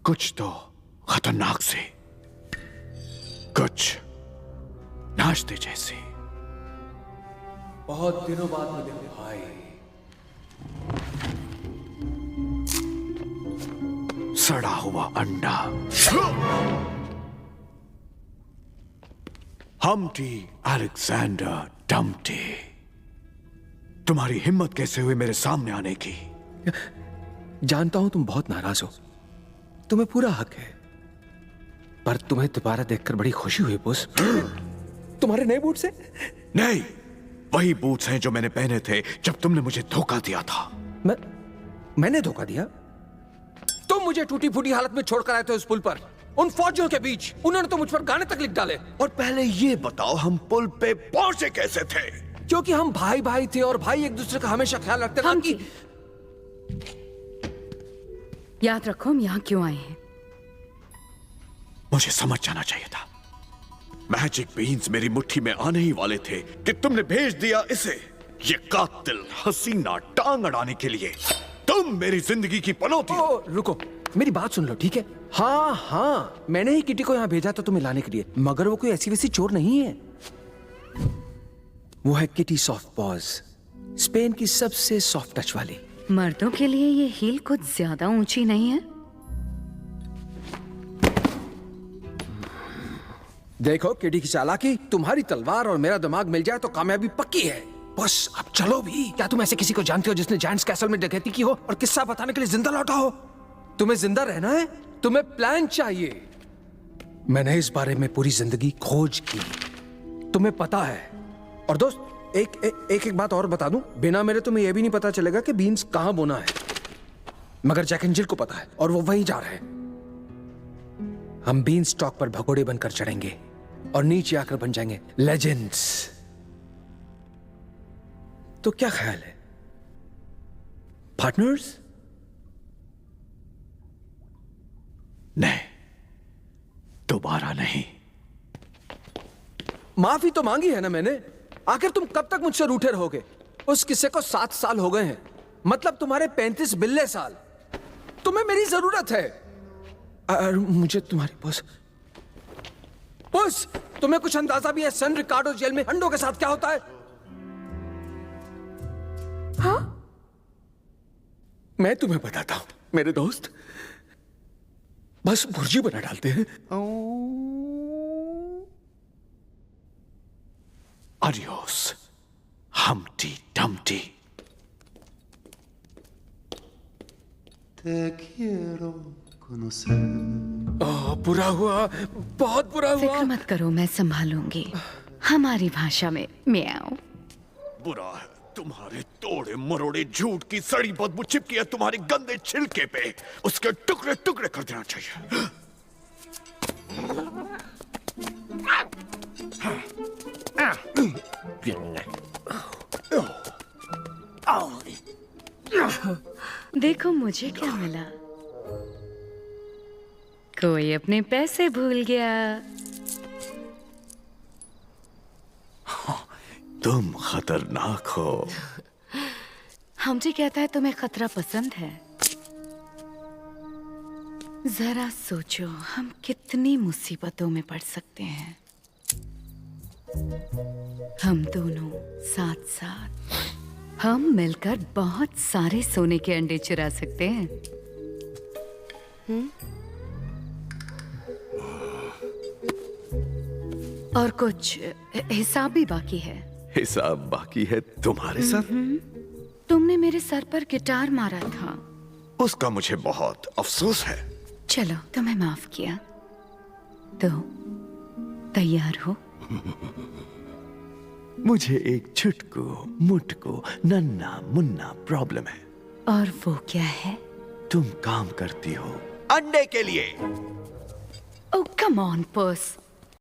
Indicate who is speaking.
Speaker 1: कुछ तो खतरनाक से, कुछ नाश्ते जैसे।
Speaker 2: बहुत दिनों बाद मिले भाई।
Speaker 1: सड़ा हुआ अंडा। हम्टी अलेक्जेंडर डम्टी, तुम्हारी हिम्मत कैसे हुई मेरे सामने आने की?
Speaker 2: जानता हूं तुम बहुत नाराज हो, तुम्हें पूरा हक है, पर तुम्हें दोबारा देखकर बड़ी खुशी हुई बॉस। तुम्हारे नए बूट्स हैं?
Speaker 1: नहीं, वही बूट्स हैं जो मैंने पहने थे जब तुमने मुझे धोखा दिया था।
Speaker 2: मैंने धोखा दिया? तुम मुझे टूटी फूटी हालत में छोड़कर आए थे उस पुल पर, उन फौजियों के बीच। उन्होंने तो मुझ पर गाने तक लिख डाले।
Speaker 1: और पहले ये बताओ, हम पुल पे पहुंचे कैसे थे?
Speaker 2: क्योंकि हम भाई भाई थे और भाई एक दूसरे का हमेशा ख्याल रखते थे। कि
Speaker 3: याद रखो हम यहाँ क्यों आए हैं।
Speaker 1: मुझे समझ जाना चाहिए था। मैजिक बीन्स मेरी मुट्ठी में आने ही वाले थे कि तुमने भेज दिया इसे, ये कातिल हसीना टांग अड़ाने के लिए। तुम मेरी जिंदगी की पनौती हो।
Speaker 2: रुको, मेरी बात सुन लो, ठीक है? हाँ, मैंने ही किटी को यहाँ भेजा था तुम्हें लाने के लिए, मगर वो कोई ऐसी वैसी चोर नहीं है। वो है किटी सॉफ्ट पॉज, स्पेन की सबसे सॉफ्ट टच वाली।
Speaker 3: मर्दों के लिए ये हील कुछ ज्यादा ऊंची नहीं है?
Speaker 2: देखो किटी की चालाकी, तुम्हारी तलवार और मेरा दिमाग मिल जाए तो कामयाबी पक्की है। बस अब चलो भी। क्या तुम ऐसे किसी को जानते हो जिसने जायंट्स कैसल में डकैती की हो और किस्सा बताने के लिए जिंदा लौटा हो? तुम्हें जिंदा रहना है, तुम्हें प्लान चाहिए। मैंने इस बारे में पूरी जिंदगी खोज की, तुम्हें पता है। और दोस्त, एक बात और बता दूं, बिना मेरे तुम्हें यह भी नहीं पता चलेगा कि बीन्स कहां बोना है, मगर जैक एंड जिल को पता है और वो वहीं जा रहे हैं। हम बीन स्टॉक पर भगोड़े बनकर चढ़ेंगे और नीचे आकर बन जाएंगे लेजेंड्स। तो क्या ख्याल है, पार्टनर्स?
Speaker 1: नहीं, दोबारा नहीं।
Speaker 2: माफी तो मांगी है ना मैंने, आखिर तुम कब तक मुझसे रूठे रहोगे? उस किस्से को 7 साल हो गए हैं, मतलब तुम्हारे 35 बिल्ले साल। तुम्हें मेरी जरूरत है और मुझे तुम्हारी बस तुम्हें कुछ अंदाजा भी है सन रिकार्डो जेल में अंडों के साथ क्या होता है? हाँ, मैं तुम्हें बताता हूं मेरे दोस्त, बस भुर्जी बना डालते हैं।
Speaker 1: Adios, Humpty Dumpty.
Speaker 4: Te quiero conocer.
Speaker 2: बुरा हुआ, बहुत बुरा हुआ।
Speaker 3: फिक्र मत करो, मैं संभालूंगी। हमारी भाषा में म्याऊं।
Speaker 1: बुरा है, तुम्हारे तोड़े मरोड़े झूठ की सड़ी बदबू चिपकी है तुम्हारे गंदे छिलके पे। उसके टुकड़े टुकड़े कर देना चाहिए।
Speaker 3: देखो मुझे क्या मिला। कोई अपने पैसे भूल गया।
Speaker 1: तुम खतरनाक हो।
Speaker 3: हमजी कहता है तुम्हें खतरा पसंद है। जरा सोचो हम कितनी मुसीबतों में पड़ सकते हैं। हम दोनों साथ साथ, हम मिलकर बहुत सारे सोने के अंडे चुरा सकते हैं। और कुछ हिसाब भी बाकी है।
Speaker 1: हिसाब बाकी है तुम्हारे साथ?
Speaker 3: तुमने मेरे सर पर गिटार मारा था,
Speaker 1: उसका मुझे बहुत अफसोस है।
Speaker 3: चलो तुम्हें माफ किया, तो तैयार हो?
Speaker 1: मुझे एक छुटकू मुटकू नन्ना मुन्ना प्रॉब्लम है।
Speaker 3: और वो क्या है?
Speaker 1: तुम काम करती हो अंडे के लिए।
Speaker 3: ओह कम ऑन पर्स,